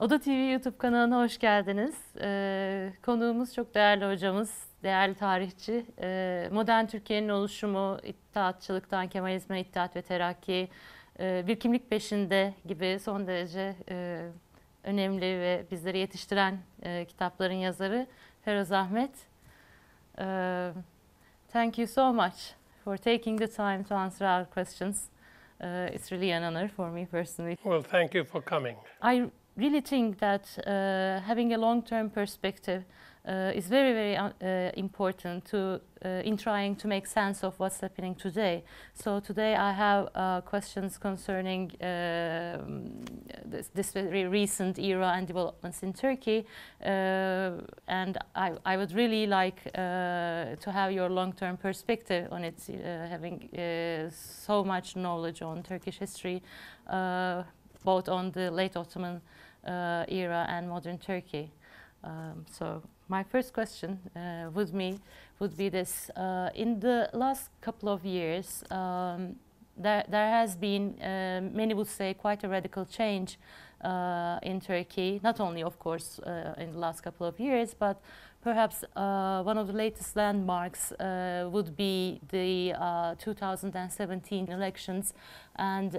Oda TV YouTube kanalına hoş geldiniz. Konuğumuz çok değerli hocamız, değerli tarihçi. Modern Türkiye'nin oluşumu, İttihatçılıktan Kemalizme, İttihat ve Terakki, bir kimlik peşinde gibi son derece önemli ve bizleri yetiştiren kitapların yazarı Feroz Ahmad. Thank you so much for taking the time to answer our questions. It's really an honor for me personally. Well, thank you for coming. I really think that having a long-term perspective is very, very important to in trying to make sense of what's happening today. So today I have questions concerning this very recent era and developments in Turkey, and I would really like to have your long-term perspective on it, having so much knowledge on Turkish history, both on the late Ottoman era and modern Turkey. So my first question would be this: in the last couple of years, there has been, many would say, quite a radical change in Turkey. Not only, of course, in the last couple of years, but perhaps one of the latest landmarks would be the 2017 elections, and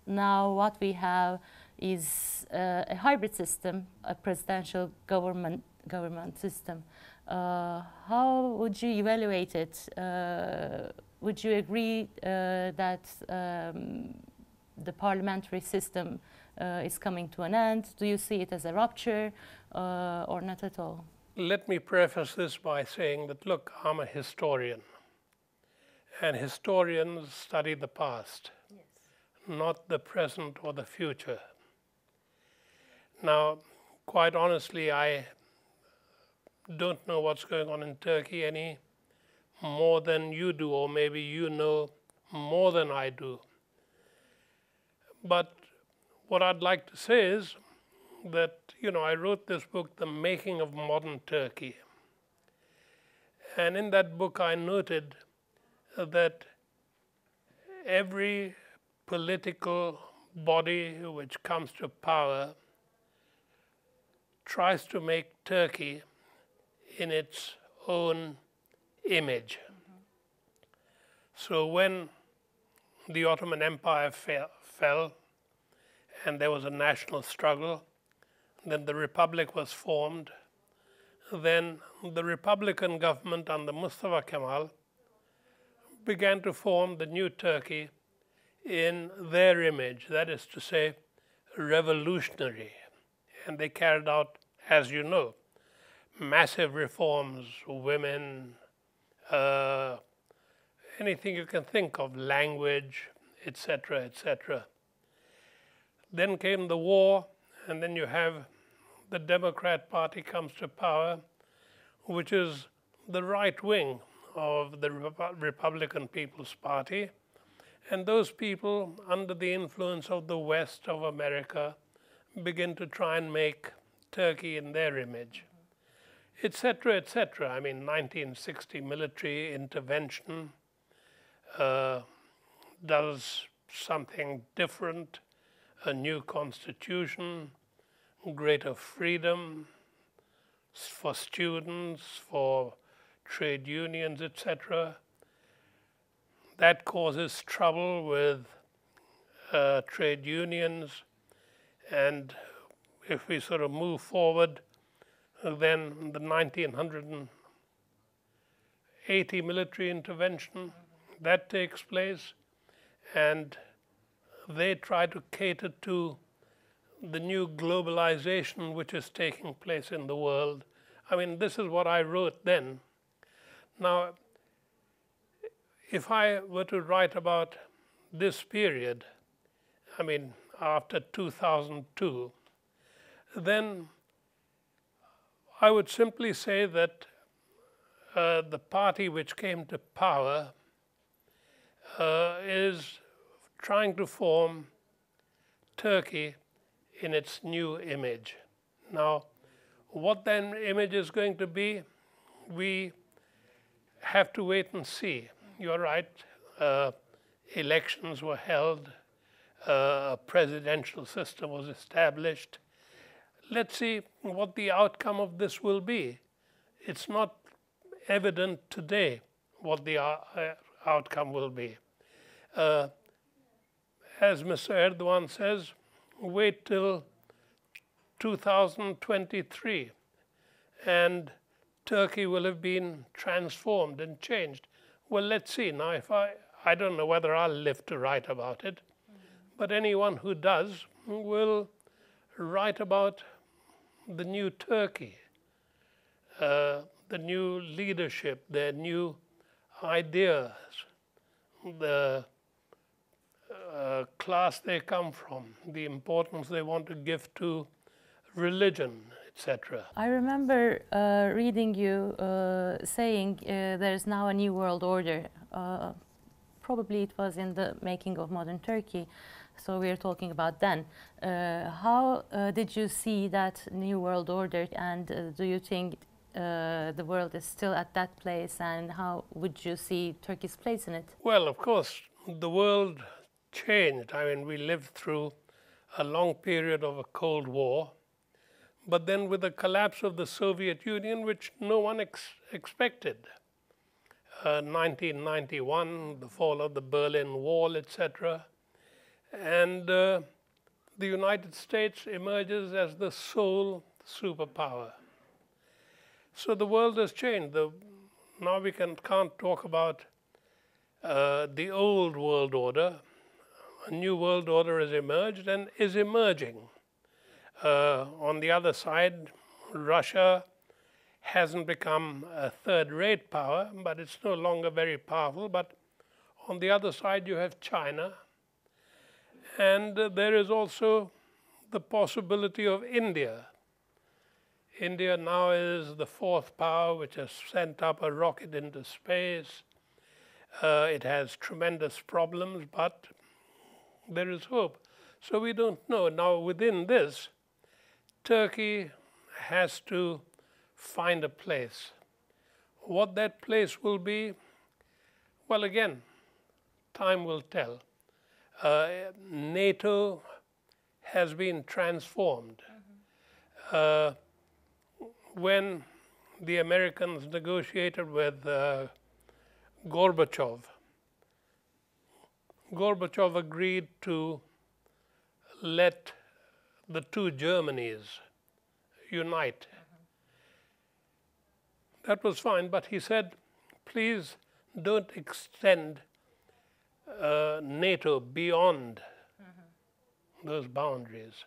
now what we have is a hybrid system, a presidential government system. How would you evaluate it? Would you agree that the parliamentary system is coming to an end? Do you see it as a rupture or not at all? Let me preface this by saying that, look, I'm a historian, and historians study the past, yes, not the present or the future. Now, quite honestly, I don't know what's going on in Turkey any more than you do, or maybe you know more than I do. But what I'd like to say is that, I wrote this book, The Making of Modern Turkey. And in that book I noted that every political body which comes to power tries to make Turkey in its own image. Mm-hmm. So when the Ottoman Empire fell and there was a national struggle, then the Republic was formed, then the Republican government under Mustafa Kemal began to form the new Turkey in their image, that is to say, revolutionary. And they carried out, as you know, massive reforms, women, anything you can think of, language, etc., etc. Then came the war, and then you have the Democrat Party comes to power, which is the right wing of the Republican People's Party. And those people, under the influence of the West of America, begin to try and make Turkey in their image, etc., etc. I mean, 1960 military intervention does something different, a new constitution, greater freedom for students, for trade unions, etc. That causes trouble with trade unions. And if we sort of move forward, then the 1980 military intervention, that takes place, and they try to cater to the new globalization which is taking place in the world. I mean, this is what I wrote then. Now, if I were to write about this period, I mean, after 2002, then I would simply say that the party which came to power is trying to form Turkey in its new image. Now, what that image is going to be, we have to wait and see. You're right, elections were held, a presidential system was established, let's see what the outcome of this will be. It's not evident today what the outcome will be. As Mr. Erdoğan says, wait till 2023 and Turkey will have been transformed and changed. Well, let's see. Now, if I don't know whether I'll live to write about it, but anyone who does will write about the new Turkey, the new leadership, their new ideas, the class they come from, the importance they want to give to religion, etc. I remember reading you saying there's now a new world order. Probably it was in the making of modern Turkey, so we're talking about then. How did you see that new world order, and do you think the world is still at that place, and how would you see Turkey's place in it? Well, of course, the world changed. I mean, we lived through a long period of a Cold War, but then with the collapse of the Soviet Union, which no one expected, 1991, the fall of the Berlin Wall, etc., and the United States emerges as the sole superpower. So the world has changed. Now we can't talk about the old world order. A new world order has emerged and is emerging. On the other side, Russia hasn't become a third-rate power, but it's no longer very powerful. But on the other side, you have China. And there is also the possibility of India. India now is the fourth power, which has sent up a rocket into space. It has tremendous problems, but there is hope. So we don't know. Now, within this, Turkey has to find a place. What that place will be, well, again, time will tell. NATO has been transformed. When the Americans negotiated with Gorbachev agreed to let the two Germanys unite. That was fine, but he said, please don't extend NATO beyond those boundaries.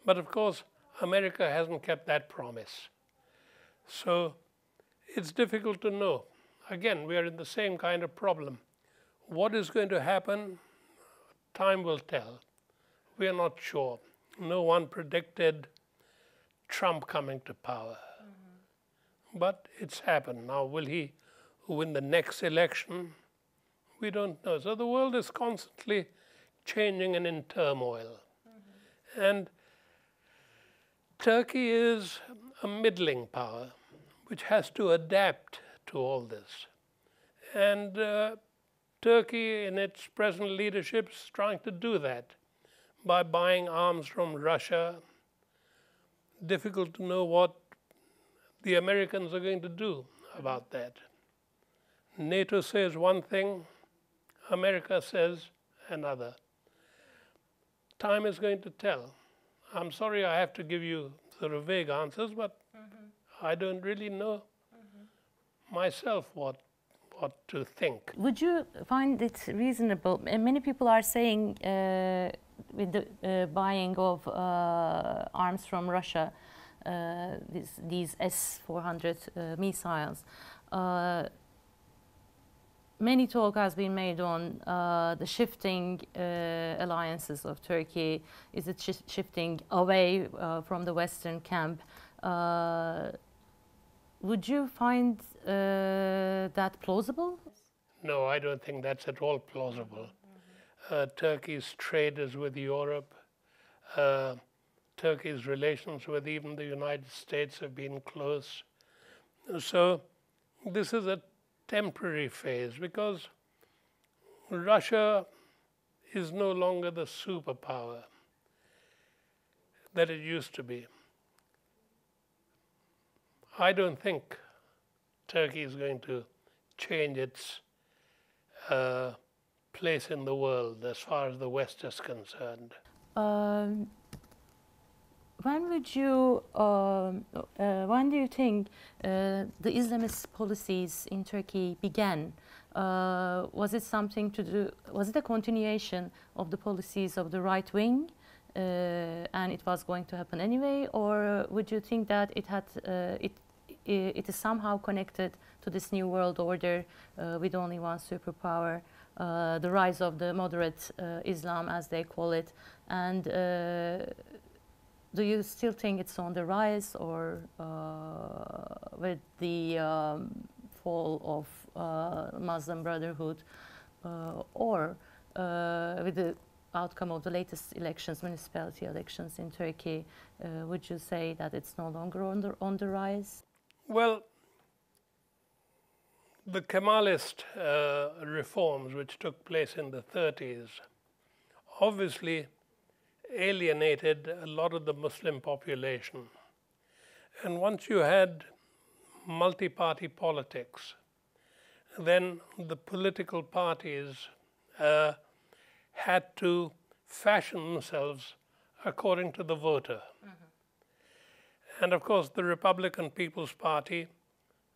But of course, America hasn't kept that promise. So it's difficult to know. Again, we are in the same kind of problem. What is going to happen? Time will tell. We are not sure. No one predicted Trump coming to power. But it's happened. Now, will he win the next election? We don't know. So the world is constantly changing and in turmoil. And Turkey is a middling power which has to adapt to all this. And Turkey, in its present leadership, is trying to do that by buying arms from Russia. Difficult to know what the Americans are going to do about that. NATO says one thing, America says another. Time is going to tell. I'm sorry I have to give you sort of vague answers, but I don't really know myself what to think. Would you find it reasonable? Many people are saying with the buying of arms from Russia, these S-400 missiles, many talk has been made on the shifting alliances of Turkey. Is it shifting away from the Western camp? Would you find that plausible? No, I don't think that's at all plausible. Turkey's trade is with Europe. Turkey's relations with even the United States have been close. So this is a temporary phase because Russia is no longer the superpower that it used to be. I don't think Turkey is going to change its place in the world as far as the West is concerned. When do you think the Islamist policies in Turkey began? Was it a continuation of the policies of the right wing, and it was going to happen anyway, or would you think that it is somehow connected to this new world order with only one superpower, the rise of the moderate Islam, as they call it, and do you still think it's on the rise, or with the fall of Muslim Brotherhood, or with the outcome of the latest elections, municipality elections in Turkey, would you say that it's no longer on the rise? Well, the Kemalist reforms which took place in the 30s obviously alienated a lot of the Muslim population. And once you had multi-party politics, then the political parties had to fashion themselves according to the voter. And of course, the Republican People's Party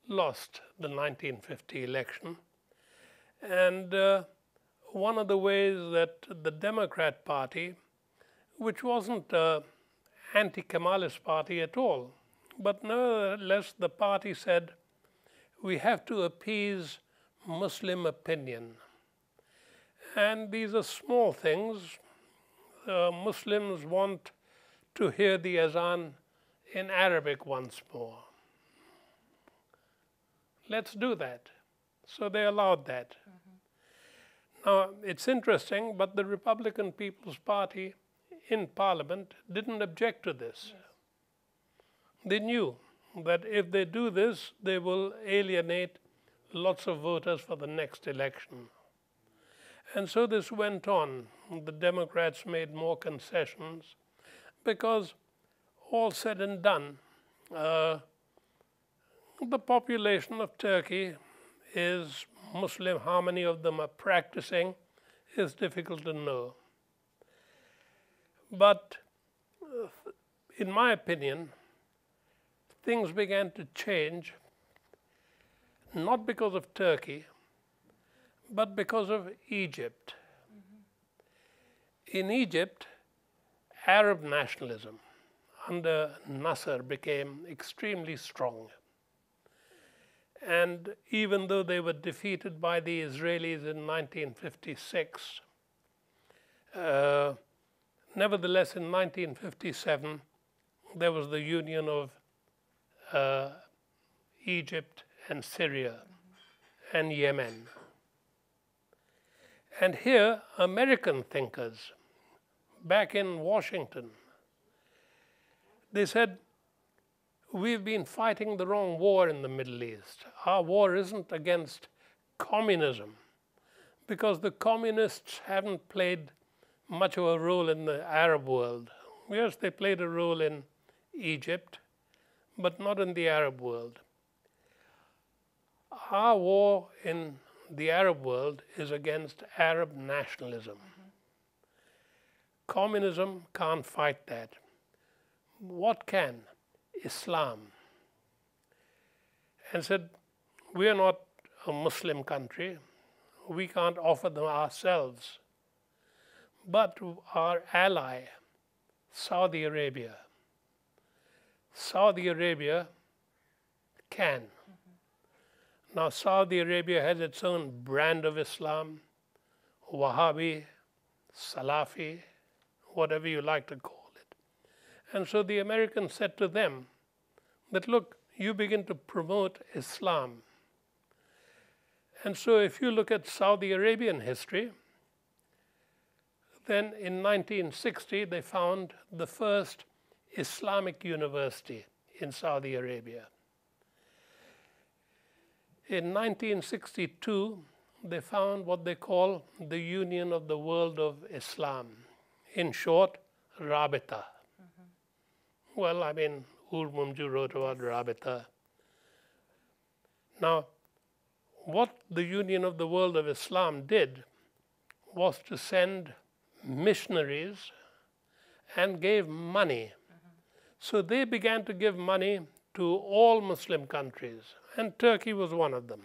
lost the 1950 election. And one of the ways that the Democrat Party, which wasn't an anti-Kemalist party at all, but nevertheless the party said, we have to appease Muslim opinion. And these are small things. Muslims want to hear the azan in Arabic once more. Let's do that. So they allowed that. Now, it's interesting, but the Republican People's Party in Parliament didn't object to this. They knew that if they do this, they will alienate lots of voters for the next election. And so this went on. The Democrats made more concessions because, all said and done, the population of Turkey is Muslim. How many of them are practicing is difficult to know. But in my opinion, things began to change, not because of Turkey, but because of Egypt. In Egypt, Arab nationalism under Nasser became extremely strong. And even though they were defeated by the Israelis in 1956, nevertheless in 1957 there was the union of Egypt and Syria and Yemen. And here, American thinkers back in Washington, they said, we've been fighting the wrong war in the Middle East. Our war isn't against communism, because the communists haven't played much of a role in the Arab world. Yes, they played a role in Egypt, but not in the Arab world. Our war in the Arab world is against Arab nationalism. Communism can't fight that. What can? Islam. And said, we are not a Muslim country. We can't offer them ourselves. But our ally, Saudi Arabia. Saudi Arabia can. Now, Saudi Arabia has its own brand of Islam, Wahhabi, Salafi, whatever you like to call it. And so the Americans said to them that, look, you begin to promote Islam. And so if you look at Saudi Arabian history, then in 1960 they found the first Islamic university in Saudi Arabia. In 1962, they found what they call the Union of the World of Islam. In short, Rabita. Well, I mean, Urmumju wrote about Rabita. Now, what the Union of the World of Islam did was to send missionaries and gave money. So they began to give money to all Muslim countries, and Turkey was one of them.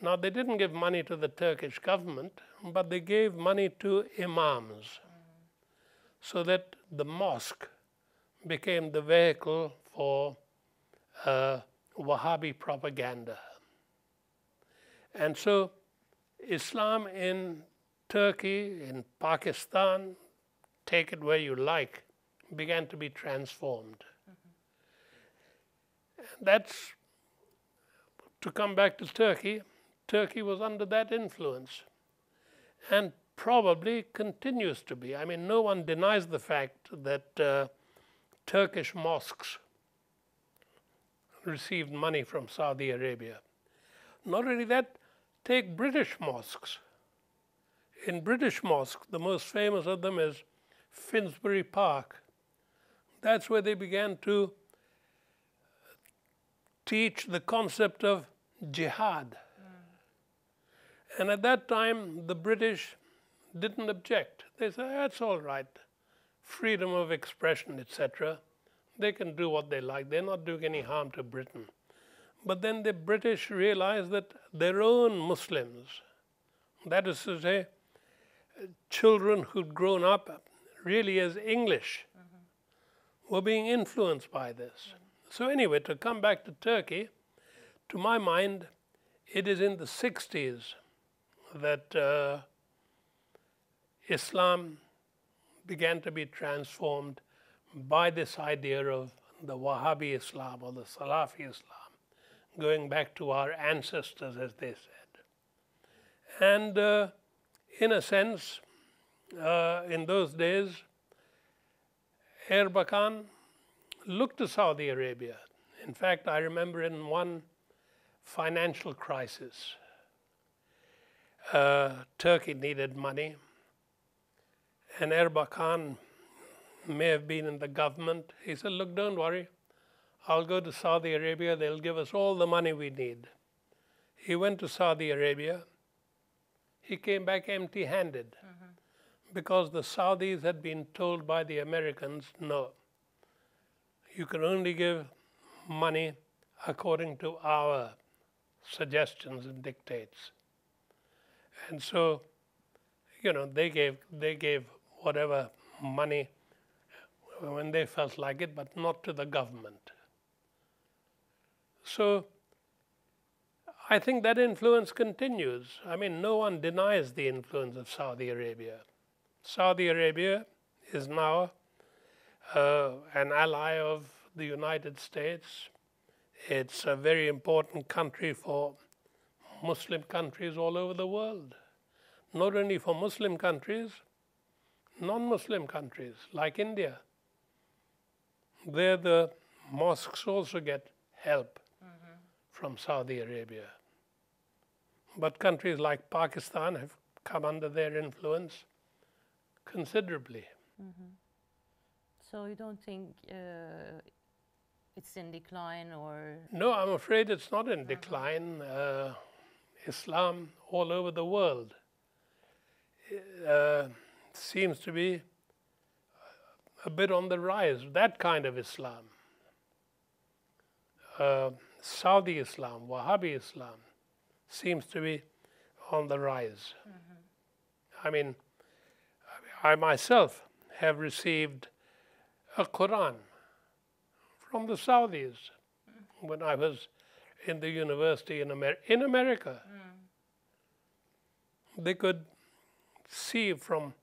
Now, they didn't give money to the Turkish government, but they gave money to imams, so that the mosque became the vehicle for Wahhabi propaganda. And so Islam in Turkey, in Pakistan, take it where you like, began to be transformed. That's, to come back to Turkey, Turkey was under that influence and probably continues to be. I mean, no one denies the fact that Turkish mosques received money from Saudi Arabia. Not only that, take British mosques. In British mosques, the most famous of them is Finsbury Park. That's where they began to teach the concept of jihad. And at that time, the British didn't object. They said, that's all right, freedom of expression, etc. They can do what they like. They're not doing any harm to Britain. But then the British realized that their own Muslims, that is to say, children who'd grown up really as English, were being influenced by this. So anyway, to come back to Turkey, to my mind, it is in the 60s that Islam began to be transformed by this idea of the Wahhabi Islam or the Salafi Islam, going back to our ancestors, as they said. And in a sense, in those days, Erdoğan looked to Saudi Arabia. In fact, I remember in one financial crisis, Turkey needed money, and Erdoğan may have been in the government. He said, look, don't worry, I'll go to Saudi Arabia, they'll give us all the money we need. He went to Saudi Arabia. He came back empty-handed because the Saudis had been told by the Americans, no, you can only give money according to our suggestions and dictates. And so, you know, they gave whatever money when they felt like it, but not to the government. So I think that influence continues. I mean, no one denies the influence of Saudi Arabia. Saudi Arabia is now an ally of the United States. It's a very important country for Muslim countries all over the world. Not only for Muslim countries, non-Muslim countries like India. There the mosques also get help from Saudi Arabia. But countries like Pakistan have come under their influence considerably. So you don't think it's in decline, or? No, I'm afraid it's not in decline. Islam all over the world seems to be a bit on the rise, that kind of Islam. Saudi Islam, Wahhabi Islam, seems to be on the rise. I mean, I myself have received a Quran from the Saudis when I was in the university in America. They could see from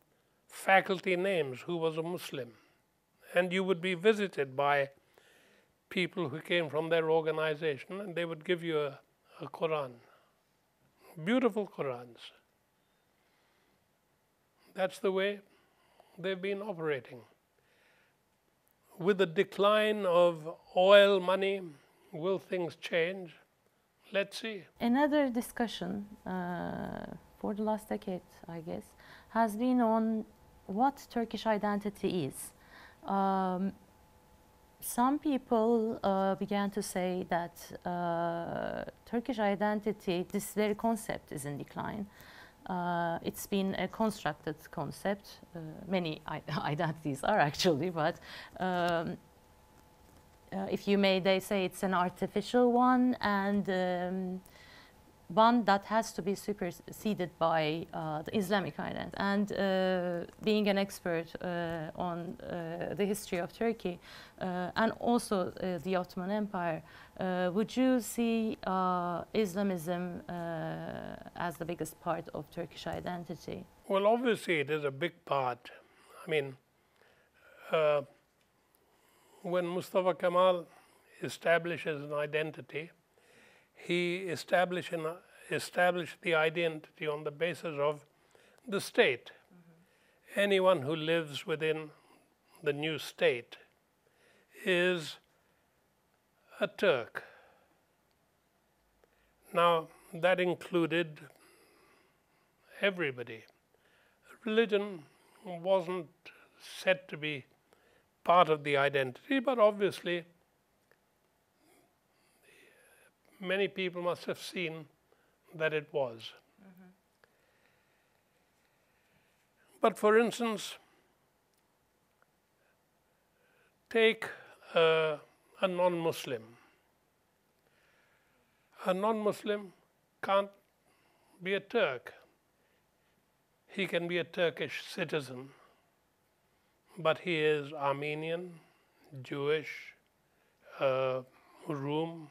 faculty names who was a Muslim, and you would be visited by people who came from their organization, and they would give you a Quran. Beautiful Qurans. That's the way they've been operating. With the decline of oil money, will things change? Let's see. Another discussion for the last decade, I guess, has been on what Turkish identity is. Some people began to say that Turkish identity, this very concept, is in decline. It's been a constructed concept. Many identities are actually, but if you may, they say it's an artificial one, and one that has to be superseded by the Islamic identity. And being an expert on the history of Turkey and also the Ottoman Empire, would you see Islamism as the biggest part of Turkish identity? Well, obviously it is a big part. I mean, when Mustafa Kemal establishes an identity, he established the identity on the basis of the state. Mm-hmm. Anyone who lives within the new state is a Turk. Now, that included everybody. Religion wasn't said to be part of the identity, but obviously many people must have seen that it was. Mm-hmm. But for instance, take a non-Muslim. A non-Muslim can't be a Turk. He can be a Turkish citizen, but he is Armenian, Jewish, Rum,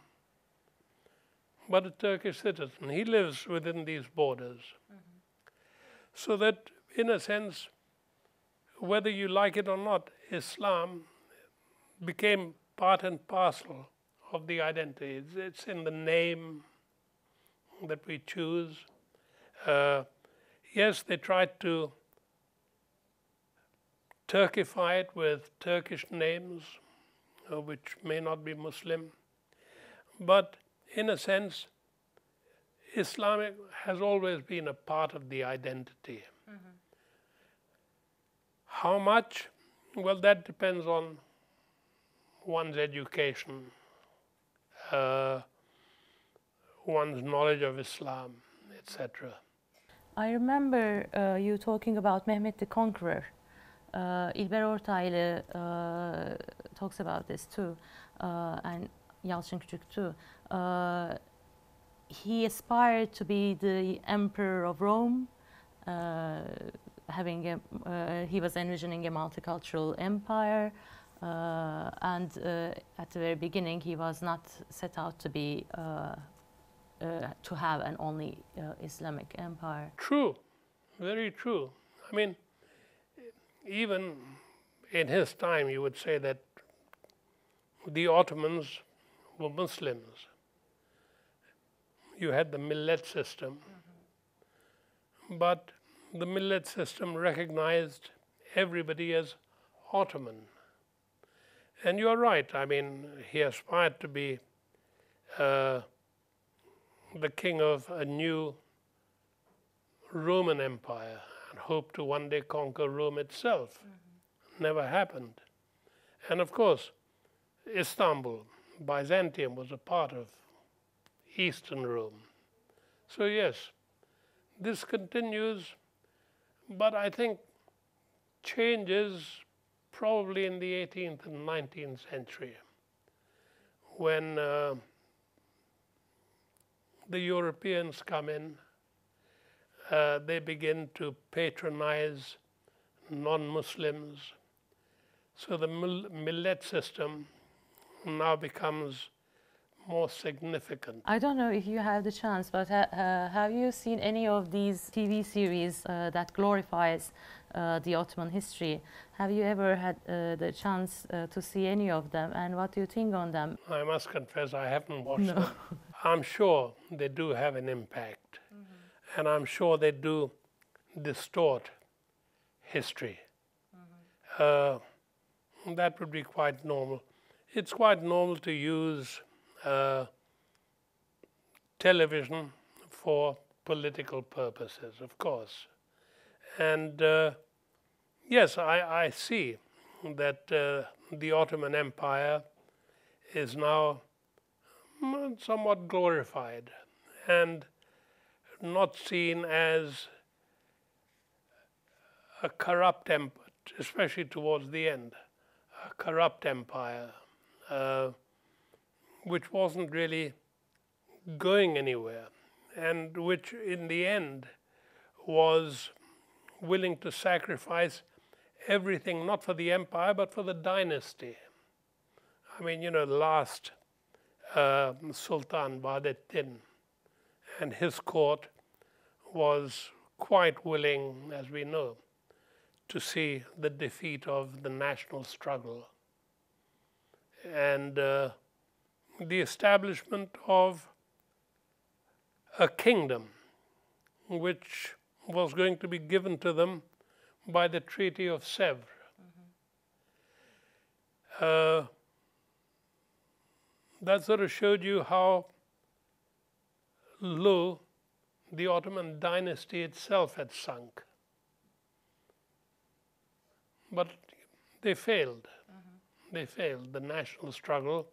but a Turkish citizen. He lives within these borders. Mm-hmm. So that, in a sense, whether you like it or not, Islam became part and parcel of the identity. It's in the name that we choose. Yes, they tried to Turkify it with Turkish names, which may not be Muslim, but in a sense, Islamic has always been a part of the identity. Mm-hmm. How much? Well, that depends on one's education, one's knowledge of Islam, etc. I remember you talking about Mehmet the Conqueror. İlber Ortaylı talks about this too, and Yalçın Küçük too. He aspired to be the emperor of Rome, he was envisioning a multicultural empire, and at the very beginning he was not set out to be to have an only Islamic empire. True, very true. I mean, even in his time you would say that the Ottomans were Muslims. You had the millet system, mm-hmm. but the millet system recognized everybody as Ottoman. And you're right, I mean, he aspired to be the king of a new Roman Empire and hoped to one day conquer Rome itself. Mm-hmm. Never happened. And of course, Istanbul, Byzantium, was a part of Eastern Rome. So yes, this continues, but I think changes probably in the 18th and 19th century, when the Europeans come in, they begin to patronize non-Muslims. So the millet system now becomes more significant. I don't know if you have the chance, but have you seen any of these TV series that glorifies the Ottoman history? Have you ever had the chance to see any of them, and what do you think on them? I must confess I haven't watched them. I'm sure they do have an impact, mm-hmm. and I'm sure they do distort history. Mm-hmm. That would be quite normal. It's quite normal to use television for political purposes, of course. And yes, I see that the Ottoman Empire is now somewhat glorified and not seen as a corrupt empire, especially towards the end, a corrupt empire, which wasn't really going anywhere, and which in the end was willing to sacrifice everything, not for the empire, but for the dynasty. I mean, you know, the last Sultan Vahdettin and his court was quite willing, as we know, to see the defeat of the national struggle and the establishment of a kingdom which was going to be given to them by the Treaty of Sèvres. That sort of showed you how low the Ottoman dynasty itself had sunk. But they failed. They failed. The national struggle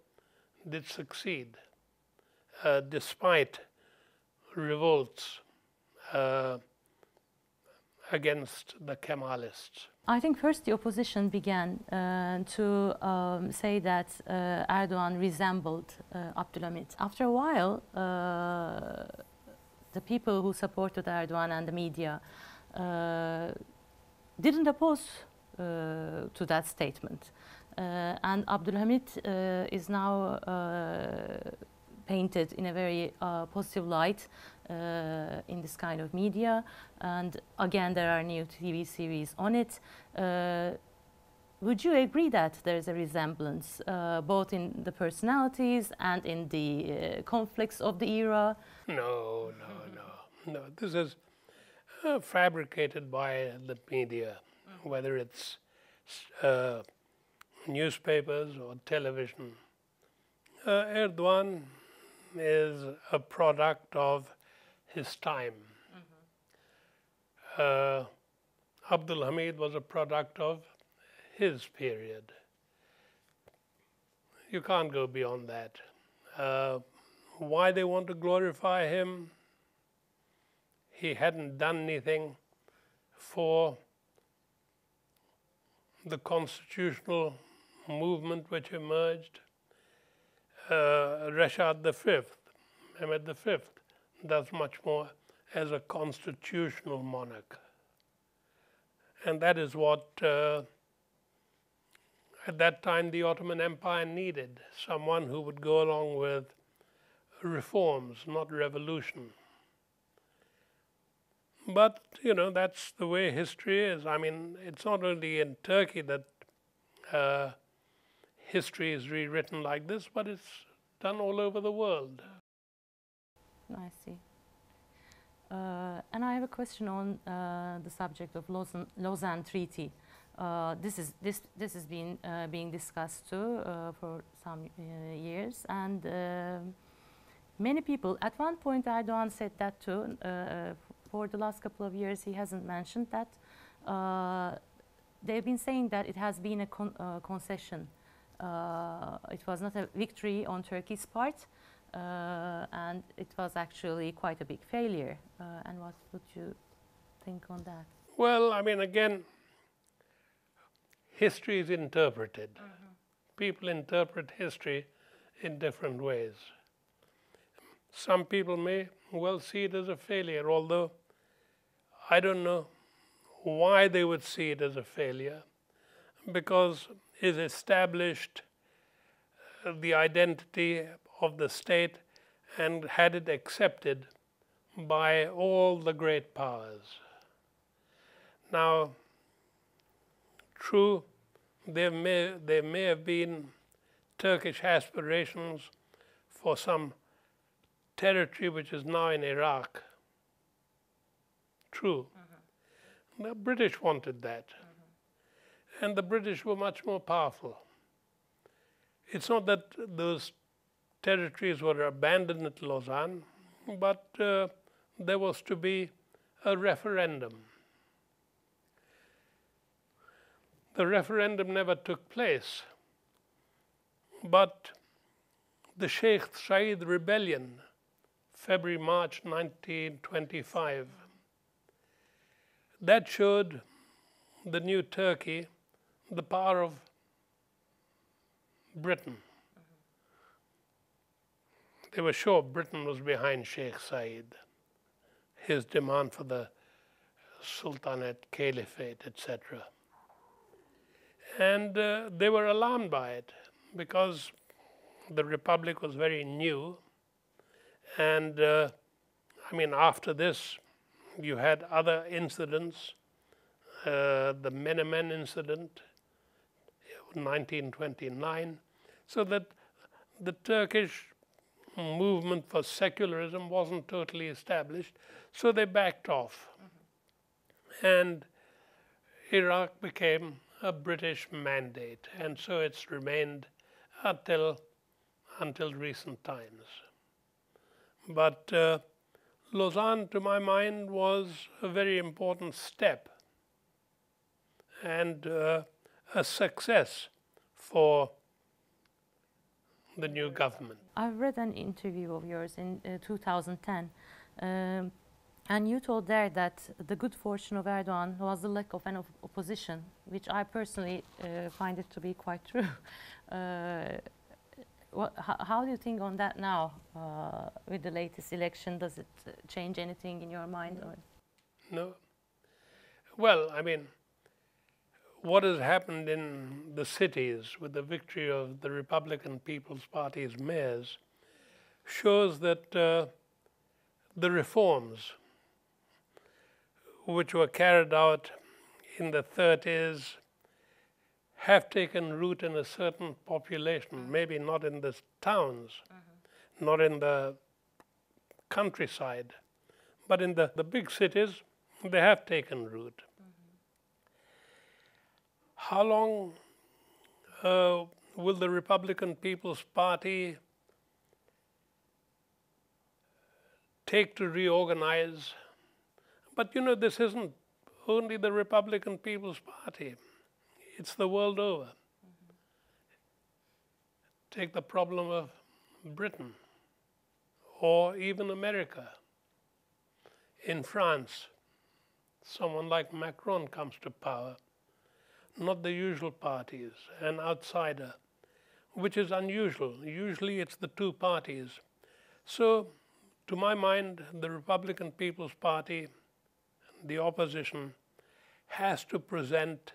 did succeed, despite revolts against the Kemalists. I think first the opposition began to say that Erdoğan resembled Abdülhamit. After a while, the people who supported Erdoğan and the media didn't oppose to that statement. And Abdülhamit is now painted in a very positive light in this kind of media, and again there are new TV series on it. Would you agree that there is a resemblance both in the personalities and in the conflicts of the era? No. This is fabricated by the media, whether it's newspapers or television. Erdoğan is a product of his time. Abdülhamit was a product of his period. You can't go beyond that. Why they want to glorify him? He hadn't done anything for the constitutional movement which emerged. Rashad V, Mehmed V, does much more as a constitutional monarch. And that is what, at that time, the Ottoman Empire needed. Someone who would go along with reforms, not revolution. But, you know, that's the way history is. I mean, it's not only in Turkey that history is rewritten like this, but it's done all over the world. I see. And I have a question on the subject of Lausanne Treaty. This has been being discussed too for some years, and many people. At one point, Erdoğan said that too. For the last couple of years, he hasn't mentioned that. They've been saying that it has been a concession. It was not a victory on Turkey's part, and it was actually quite a big failure. And what would you think on that? Well, I mean, again, history is interpreted. People interpret history in different ways. Some people may well see it as a failure, although I don't know why they would see it as a failure, because it established the identity of the state and had it accepted by all the great powers. Now, true, there may have been Turkish aspirations for some territory which is now in Iraq. True. The British wanted that. And the British were much more powerful. It's not that those territories were abandoned at Lausanne, but there was to be a referendum. The referendum never took place But the Sheikh Said rebellion, February, March 1925, that showed the new Turkey the power of Britain. They were sure Britain was behind Sheikh Said, his demand for the Sultanate, Caliphate, etc. And they were alarmed by it because the Republic was very new. And I mean, after this, you had other incidents, the Menemen incident, 1929, so that the Turkish movement for secularism wasn't totally established, so they backed off. And Iraq became a British mandate, and so it's remained until recent times. But Lausanne, to my mind, was a very important step and a success for the new government. I've read an interview of yours in 2010, and you told there that the good fortune of Erdoğan was the lack of an opposition, which I personally find it to be quite true. How do you think on that now, with the latest election? Does it change anything in your mind? Or? No. Well, I mean, what has happened in the cities with the victory of the Republican People's Party's mayors shows that the reforms which were carried out in the 30s have taken root in a certain population, maybe not in the towns, not in the countryside, but in the big cities, they have taken root. How long will the Republican People's Party take to reorganize? But you know, this isn't only the Republican People's Party. It's the world over. Take the problem of Britain or even America. In France, someone like Macron comes to power, not the usual parties, an outsider, which is unusual. Usually it's the two parties. So, to my mind, the Republican People's Party, the opposition, has to present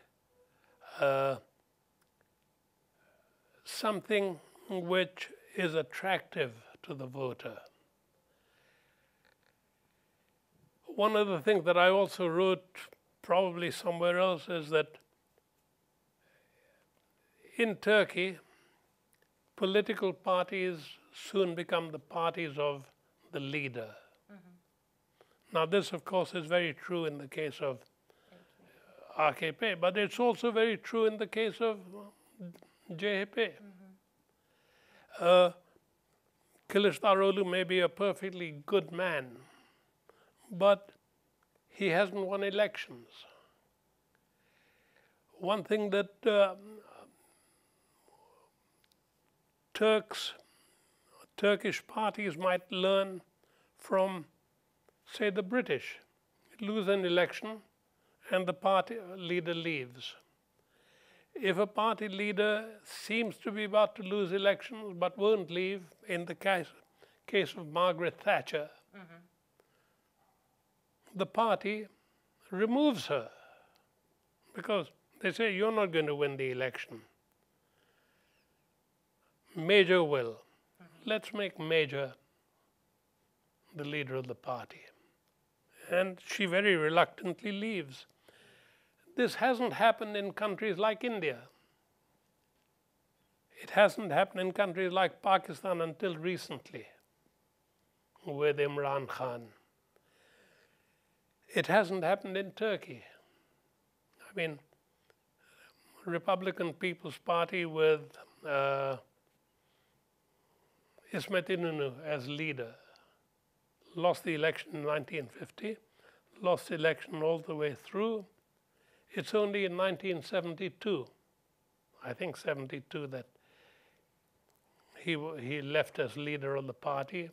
something which is attractive to the voter. One of the things that I also wrote, probably somewhere else, is that in Turkey, political parties soon become the parties of the leader. Now this, of course, is very true in the case of AKP, but it's also very true in the case of CHP. Kılıçdaroğlu may be a perfectly good man, but he hasn't won elections. One thing that Turkish parties might learn from, say, the British. Lose an election and the party leader leaves. If a party leader seems to be about to lose elections but won't leave, in the case of Margaret Thatcher, the party removes her because they say, you're not going to win the election. Major will. Let's make Major the leader of the party. And she very reluctantly leaves. This hasn't happened in countries like India. It hasn't happened in countries like Pakistan until recently, with Imran Khan. It hasn't happened in Turkey. I mean, Republican People's Party with İsmet İnönü as leader lost the election in 1950, lost the election all the way through. It's only in 1972, I think 72, that he left as leader of the party.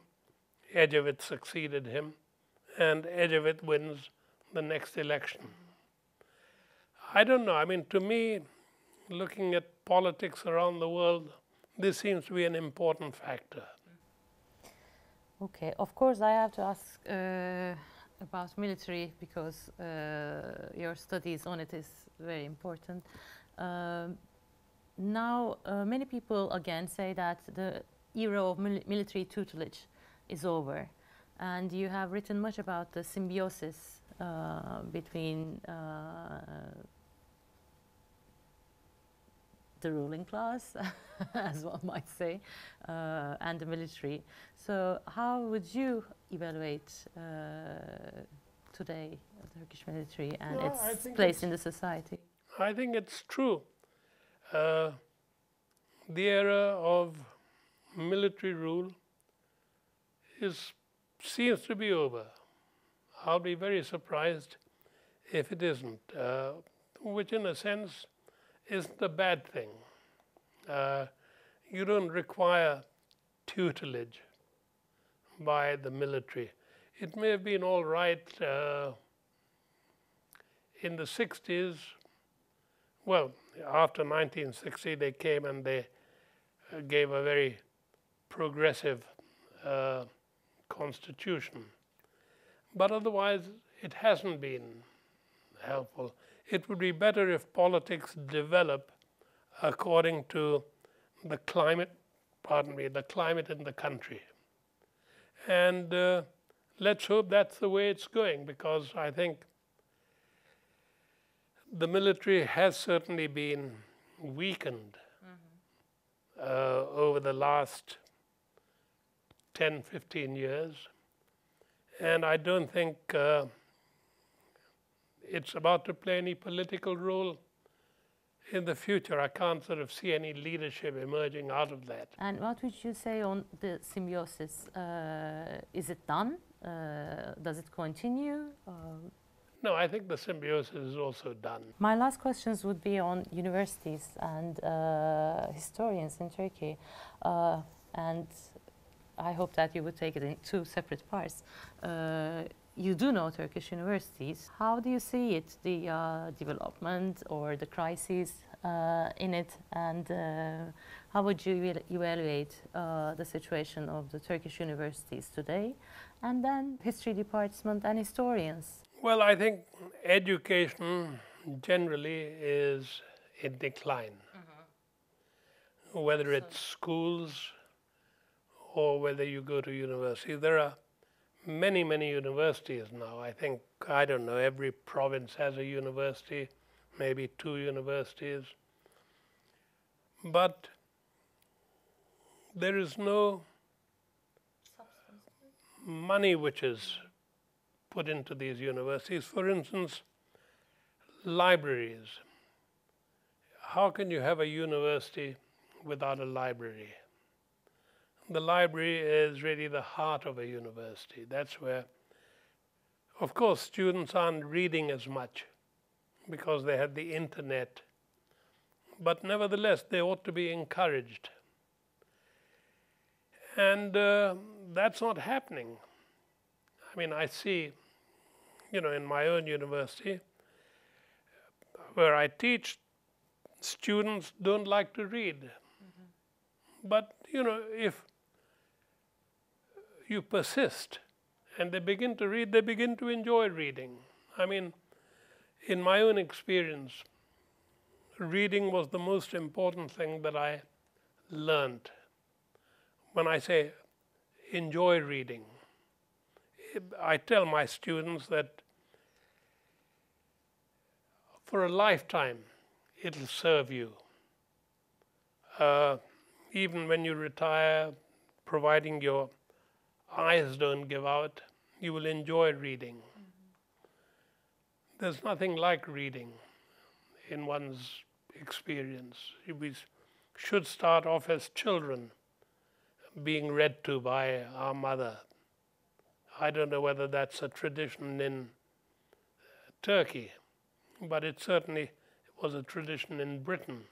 Ecevit succeeded him, and Ecevit wins the next election. I don't know. I mean, to me, looking at politics around the world, this seems to be an important factor. Okay, of course I have to ask about military because your studies on it is very important. Now, many people again say that the era of military tutelage is over, and you have written much about the symbiosis between the ruling class, as one might say, and the military. So how would you evaluate today the Turkish military and its place in the society? I think it's true. The era of military rule seems to be over. I'll be very surprised if it isn't, which in a sense isn't a bad thing. You don't require tutelage by the military. It may have been all right in the 60s. Well, after 1960, they came and they gave a very progressive constitution. But otherwise, it hasn't been helpful. It would be better if politics develop according to the climate, the climate in the country. And let's hope that's the way it's going, because I think the military has certainly been weakened over the last 10, 15 years. And I don't think it's about to play any political role in the future. I can't sort of see any leadership emerging out of that. And what would you say on the symbiosis? Is it done? Does it continue? No, I think the symbiosis is also done. My last questions would be on universities and historians in Turkey. And I hope that you would take it in two separate parts. You do know Turkish universities. How do you see it, the development or the crises in it? And how would you evaluate the situation of the Turkish universities today? And then history department and historians. Well, I think education generally is in decline. Whether it's schools or whether you go to university. There are many, many universities now. I think, I don't know, every province has a university, maybe 2 universities. But there is no money which is put into these universities. For instance, libraries. How can you have a university without a library? The library is really the heart of a university. That's where, of course, students aren't reading as much because they have the internet. But nevertheless, they ought to be encouraged. And that's not happening. I mean, I see, in my own university, where I teach, students don't like to read. But, if you persist and they begin to read, they begin to enjoy reading. I mean, in my own experience, reading was the most important thing that I learned. When I say enjoy reading, I tell my students that for a lifetime it'll serve you. Even when you retire, providing your eyes don't give out, you will enjoy reading. There's nothing like reading in one's experience. We should start off as children, being read to by our mother. I don't know whether that's a tradition in Turkey, but it certainly was a tradition in Britain.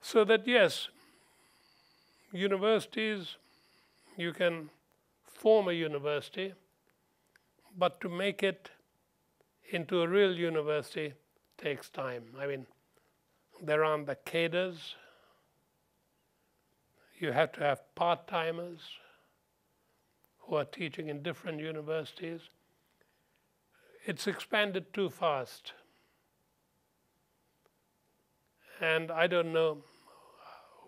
So that, yes, universities, you can form a university, but to make it into a real university takes time. I mean, there aren't the cadres. You have to have part-timers who are teaching in different universities. It's expanded too fast. And I don't know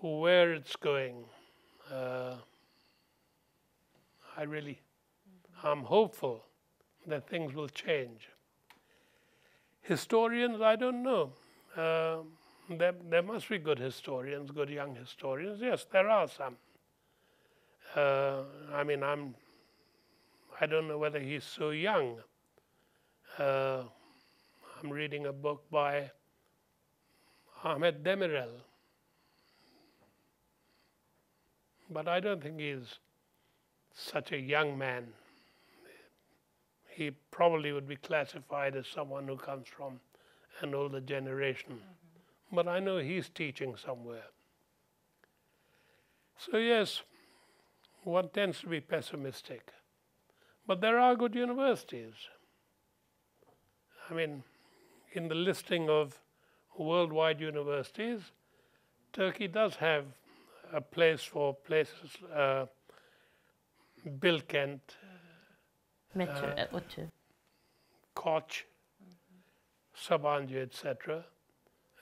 where it's going. I'm hopeful that things will change. Historians, I don't know. There must be good historians, good young historians. Yes, there are some. I mean, I don't know whether he's so young. I'm reading a book by Ahmed Demirel, but I don't think he's such a young man. He probably would be classified as someone who comes from an older generation. But I know he's teaching somewhere. So yes, one tends to be pessimistic. But there are good universities. I mean, in the listing of worldwide universities, Turkey does have a place for places, Bilkent, Koç, Sabancı, etc.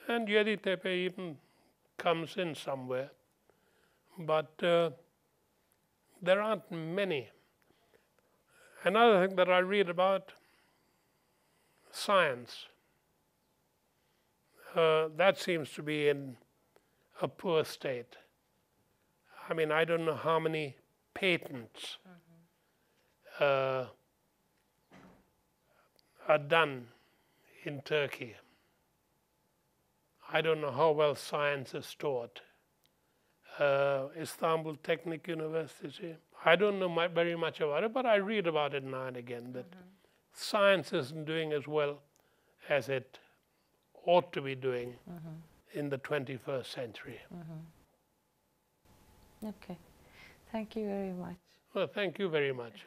And Yeditepe even comes in somewhere. But there aren't many. Another thing that I read about, science. That seems to be in a poor state. I mean, I don't know how many patents are done in Turkey. I don't know how well science is taught. Istanbul Technic University, I don't know very much about it, but I read about it now and again, that science isn't doing as well as it ought to be doing in the 21st century. Okay. Thank you very much. Well, thank you very much.